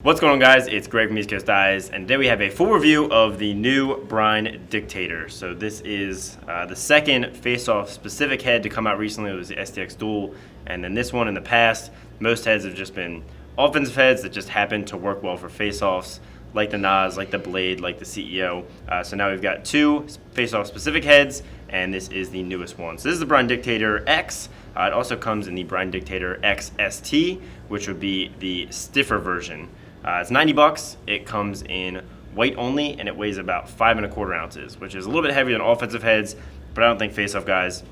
What's going on, guys? It's Greg from East Coast Eyes, and today we have a full review of the new Brine Dictator. So this is the second Faceoff specific head to come out recently. It was the STX Dual, and then this one in the past. Most heads have just been offensive heads that just happen to work well for Faceoffs, like the Nas, like the Blade, like the CEO. So now we've got two Faceoff specific heads, and this is the newest one. So this is the Brine Dictator X. It also comes in the Brine Dictator XST, which would be the stiffer version. It's $90. It comes in white only, and it weighs about 5 1/4 ounces, which is a little bit heavier than offensive heads, but I don't think Faceoff guys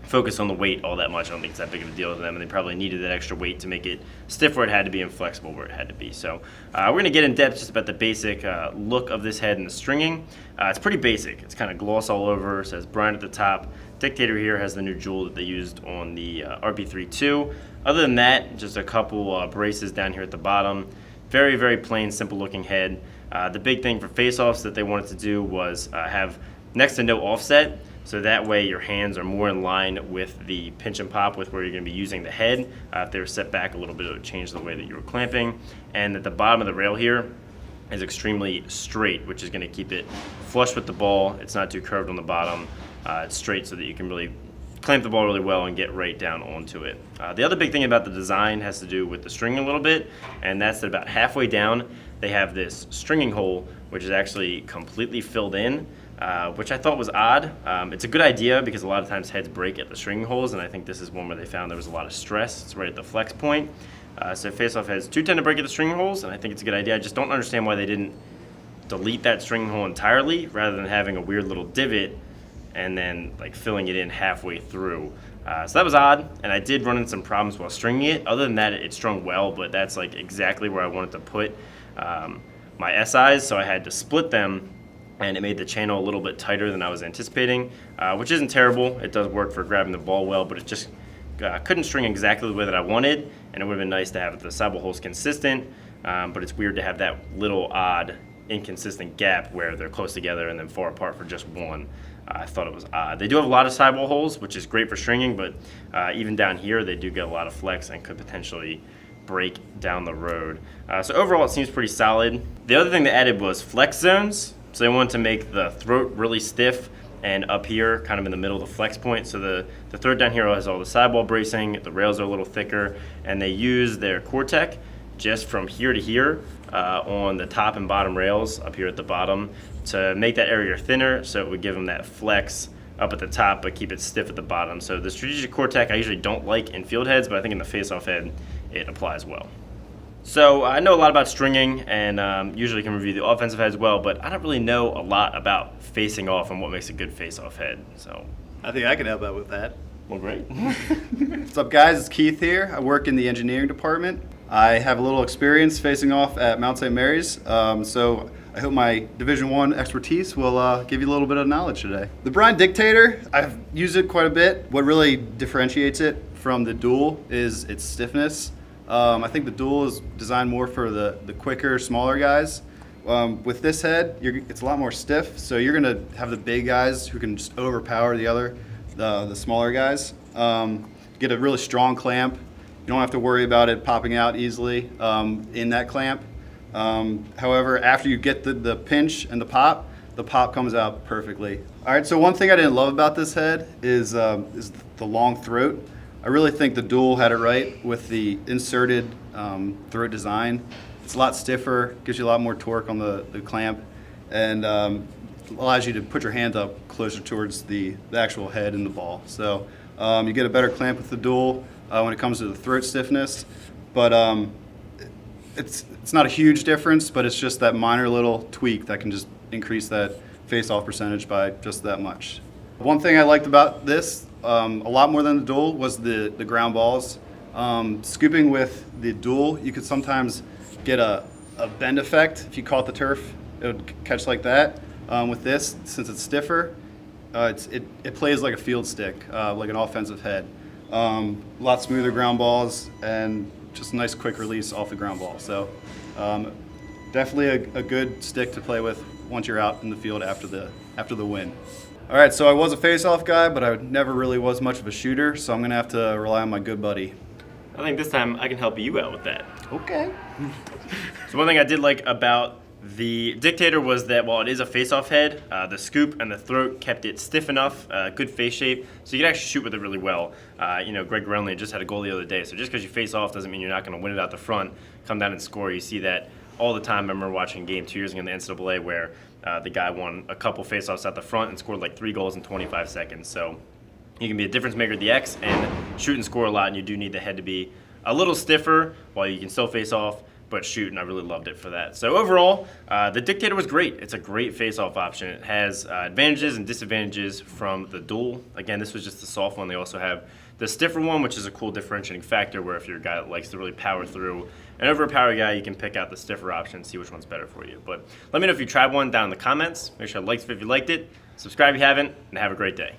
focus on the weight all that much. I don't think it's that big of a deal to them, and they probably needed that extra weight to make it stiff where it had to be and flexible where it had to be. So we're going to get in depth just about the basic look of this head and the stringing. It's pretty basic. It's kind of gloss all over. It says Brine at the top. Dictator here has the new jewel that they used on the RP32. Other than that, just a couple braces down here at the bottom. Very, very plain, simple looking head. The big thing for Faceoffs that they wanted to do was have next to no offset, so that way your hands are more in line with the pinch and pop with where you're going to be using the head. If they were set back a little bit, it would change the way that you were clamping. And at the bottom of the rail here is extremely straight, which is going to keep it flush with the ball. It's not too curved on the bottom. It's straight so that you can really clamp the ball really well and get right down onto it. The other big thing about the design has to do with the stringing a little bit, and that's that about halfway down they have this stringing hole which is actually completely filled in, which I thought was odd. It's a good idea because a lot of times heads break at the stringing holes, and I think this is one where they found there was a lot of stress. It's right at the flex point. So Faceoff heads do tend to break at the stringing holes, and I think it's a good idea. I just don't understand why they didn't delete that stringing hole entirely rather than having a weird little divot and then like filling it in halfway through. So that was odd, and I did run into some problems while stringing it. Other than that, it strung well, but that's like exactly where I wanted to put my SIs, so I had to split them, and it made the channel a little bit tighter than I was anticipating, which isn't terrible. It does work for grabbing the ball well, but it just couldn't string exactly the way that I wanted, and it would have been nice to have the sidewall holes consistent, but it's weird to have that little odd inconsistent gap where they're close together and then far apart for just one. I thought it was odd. They do have a lot of sidewall holes, which is great for stringing, but even down here they do get a lot of flex and could potentially break down the road. So overall it seems pretty solid. The other thing they added was flex zones. So they wanted to make the throat really stiff, and up here kind of in the middle of the flex point. So the throat down here has all the sidewall bracing, the rails are a little thicker, and they use their Core-Tec just from here to here on the top and bottom rails up here at the bottom to make that area thinner, so it would give them that flex up at the top but keep it stiff at the bottom. So the strategic Core-Tec I usually don't like in field heads, but I think in the Faceoff head it applies well. So I know a lot about stringing and usually can review the offensive heads well, but I don't really know a lot about facing off and what makes a good Faceoff head. So I think I can help out with that. Well, great. What's up, guys? It's Keith here. I work in the engineering department. I have a little experience facing off at Mount St. Mary's, so I hope my Division I expertise will give you a little bit of knowledge today. The Brine Dictator, I've used it quite a bit. What really differentiates it from the Dual is its stiffness. I think the Dual is designed more for the quicker, smaller guys. With this head, it's a lot more stiff, so you're going to have the big guys who can just overpower the smaller guys. Get a really strong clamp. You don't have to worry about it popping out easily in that clamp. However, after you get the pinch and the pop comes out perfectly. All right, so one thing I didn't love about this head is the long throat. I really think the Dual had it right with the inserted throat design. It's a lot stiffer, gives you a lot more torque on the clamp, and allows you to put your hand up closer towards the actual head and the ball. So you get a better clamp with the Dual when it comes to the throat stiffness, but it's not a huge difference, but it's just that minor little tweak that can just increase that face-off percentage by just that much. One thing I liked about this a lot more than the Dual was the ground balls. Scooping with the Dual, you could sometimes get a bend effect. If you caught the turf, it would catch like that. With this, since it's stiffer, it plays like a field stick, like an offensive head. A lot smoother ground balls and just a nice quick release off the ground ball. So definitely a good stick to play with once you're out in the field after the win. All right, so I was a face-off guy, but I never really was much of a shooter, so I'm gonna have to rely on my good buddy. I think this time I can help you out with that. Okay. So one thing I did like about the Dictator was that while it is a face-off head, the scoop and the throat kept it stiff enough, good face shape, so you could actually shoot with it really well. Greg Renly just had a goal the other day, so just because you face off doesn't mean you're not going to win it out the front, come down and score. You see that all the time. I remember watching a game 2 years ago in the NCAA where the guy won a couple face-offs out the front and scored like 3 goals in 25 seconds. So you can be a difference maker at the X and shoot and score a lot, and you do need the head to be a little stiffer while you can still face off, but shoot, and I really loved it for that. So overall, the Dictator was great. It's a great face-off option. It has advantages and disadvantages from the dual. Again, this was just the soft one. They also have the stiffer one, which is a cool differentiating factor where if you're a guy that likes to really power through and over a power guy, you can pick out the stiffer option and see which one's better for you. But let me know if you tried one down in the comments. Make sure to like if you liked it, subscribe if you haven't, and have a great day.